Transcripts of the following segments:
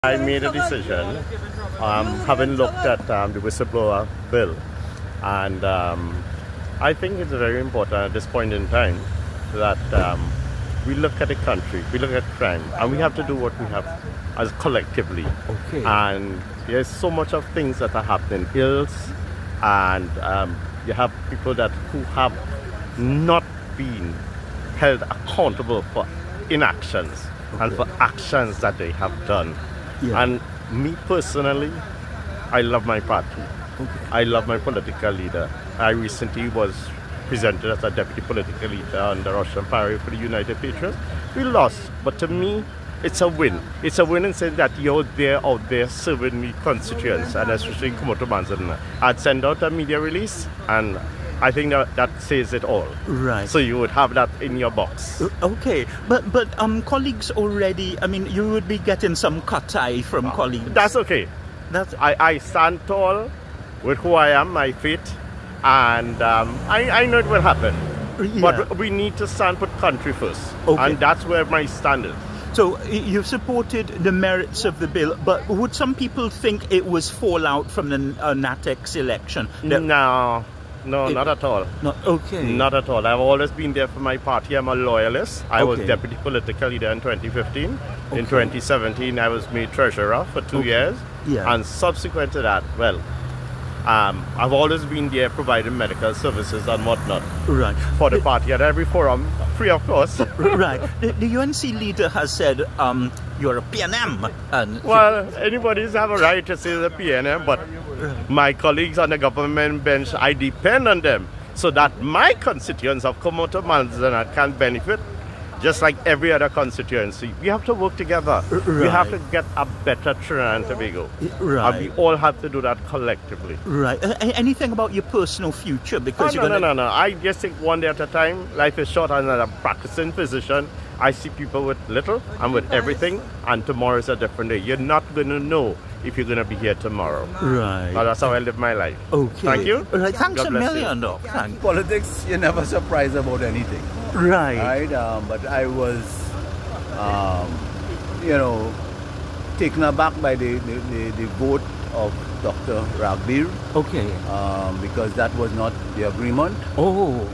I made a decision, having looked at the Whistleblower Bill, and I think it's very important at this point in time that we look at the country, we look at crime, and we have to do what we have as collectively. Okay. And there's so much of things that are happening, ills, and you have people who have not been held accountable for inactions and for actions that they have done. Yeah. And me personally, I love my party. Okay. I love my political leader. I recently was presented as a deputy political leader under Rushton Paray for the United Patriots. We lost, but to me, it's a win. It's a win in saying that you're out there serving me constituents, and especially in Cumuto, Manzanilla. I'd send out a media release, and I think that says it all. Right. So you would have that in your box. Okay, but colleagues already, I mean, you would be getting some cut-eye from colleagues. That's okay. I stand tall with who I am, my faith, and I know it will happen. Yeah. But we need to stand for country first. Okay. And that's where my stand is. So you've supported the merits of the bill, but would some people think it was fallout from the NATEX election? No, not at all. Okay. Not at all. I've always been there for my party. I'm a loyalist. I was deputy political leader in 2015. Okay. In 2017, I was made treasurer for 2 years. Yeah. And subsequent to that, well, I've always been there providing medical services and whatnot. Right. For the party at every forum, free of course. Right. The UNC leader has said you're a PNM. And well, anybody's have a right to say the PNM, but my colleagues on the government bench, I depend on them so that my constituents of Cumuto, Manzanilla can benefit just like every other constituency. We have to work together. Right. We have to get a better Trinidad and Tobago. Right. And we all have to do that collectively. Right. Anything about your personal future? Because No. I just think one day at a time. Life is short, and as a practicing physician, I see people with little and with everything, and tomorrow is a different day. You're not going to know if you're going to be here tomorrow. Right. But that's how I live my life. Okay. Thank you. Right. Thanks God a bless million, you. Doc. Thanks. Politics, you're never surprised about anything. Right. Right? But I was, taken aback by the vote of Dr Ragbir. Okay. Because that was not the agreement. Oh.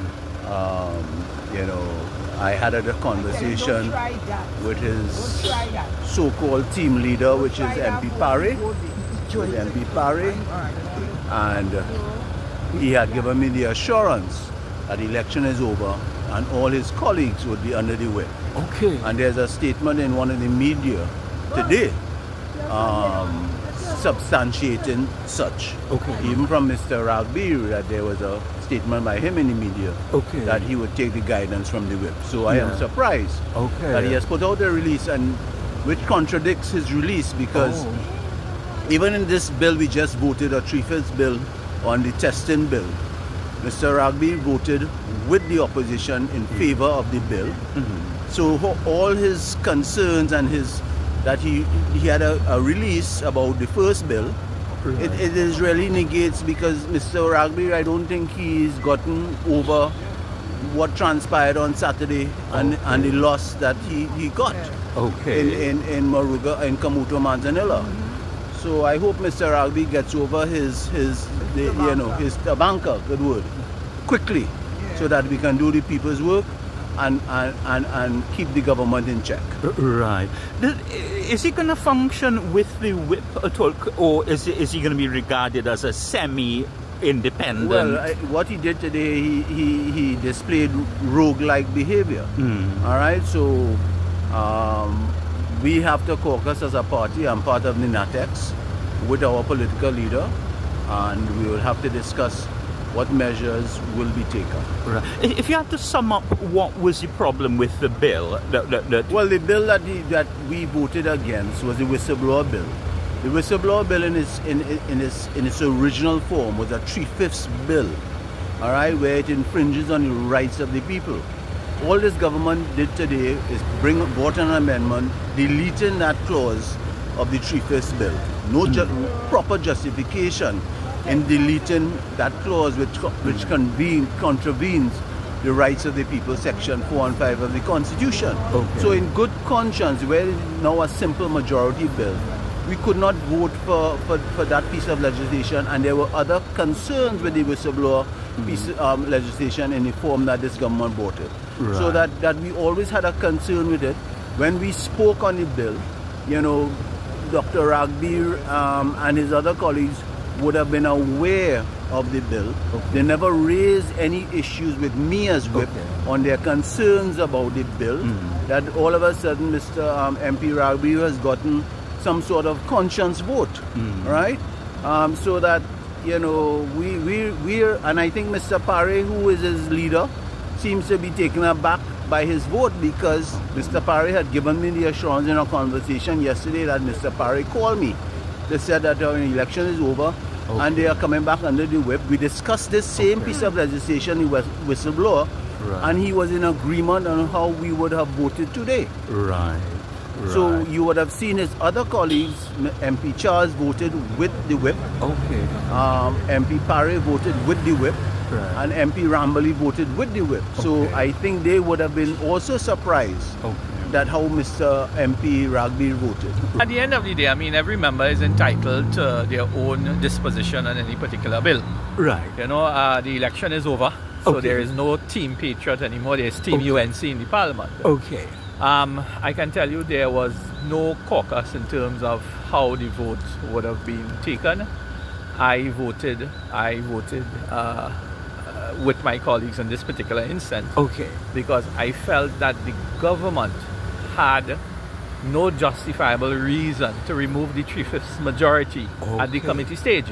I had a conversation with his so-called team leader, which is MP Paray, and he had given me the assurance that the election is over and all his colleagues would be under the whip. Okay. And there's a statement in one of the media today substantiating such. Okay. Even from Mr. Ragbir, that there was a statement by him in the media that he would take the guidance from the whip. So I am surprised that he has put out a release, and which contradicts his release, because even in this bill we just voted a 3/5 bill on the testing bill. Mr. Ragbir voted with the opposition in favor of the bill. So all his concerns and that he had a release about the first bill, it is really negates, because Mr. Ragbir, I don't think he's gotten over what transpired on Saturday and the loss that he got in Maruga, in Cumuto, Manzanilla. So I hope Mr. Ragbir gets over his tabanka, good word, quickly, so that we can do the people's work and keep the government in check. Right. Is he going to function with the whip at all, or is he going to be regarded as a semi-independent? Well, what he did today, he displayed rogue-like behavior. All right, so we have to caucus as a party. I'm part of the NATEX with our political leader, and we will have to discuss what measures will be taken. Right. If you had to sum up, what was the problem with the bill? Well, the bill that we voted against was the Whistleblower Bill. The Whistleblower Bill in its original form was a 3/5 bill, all right, where it infringes on the rights of the people. All this government did today is brought an amendment deleting that clause of the 3/5 bill. No proper justification in deleting that clause which contravenes the rights of the people, section 4 and 5 of the Constitution. So in good conscience, where it is now a simple majority bill, we could not vote for that piece of legislation, and there were other concerns with the whistleblower piece of legislation in the form that this government brought it. Right. So that we always had a concern with it. When we spoke on the bill, you know, Dr. Ragbir and his other colleagues would have been aware of the bill. Okay. They never raised any issues with me as whip on their concerns about the bill. That all of a sudden Mr. MP Ragbir has gotten some sort of conscience vote, right? So that, you know, we're, and I think Mr. Paray, who is his leader, seems to be taken aback by his vote, because Mr. Paray had given me the assurance in a conversation yesterday that Mr. Paray called me. They said that the election is over and they are coming back under the whip. We discussed this same piece of legislation, the whistleblower, and he was in agreement on how we would have voted today. Right. So you would have seen his other colleagues, MP Charles voted with the whip. MP Paray voted with the whip. And MP Ramberley voted with the whip. So I think they would have been also surprised that how Mr. MP Ragbir voted. At the end of the day, I mean, every member is entitled to their own disposition on any particular bill. Right. You know, the election is over, so there is no Team Patriot anymore. There's Team UNC in the Parliament. I can tell you there was no caucus in terms of how the vote would have been taken. I voted with my colleagues in this particular instance. Because I felt that the government had no justifiable reason to remove the 3/5 majority at the committee stage.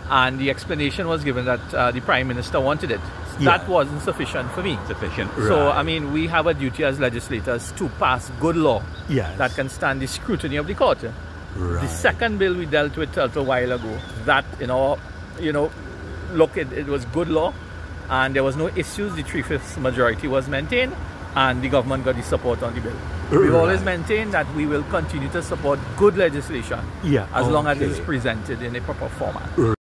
And the explanation was given that the Prime Minister wanted it. That wasn't sufficient for me. So, I mean, we have a duty as legislators to pass good law that can stand the scrutiny of the court. The second bill we dealt with a little while ago, that, look, it was good law and there was no issues. The 3/5 majority was maintained and the government got the support on the bill. We've always maintained that we will continue to support good legislation as long as it is presented in a proper format.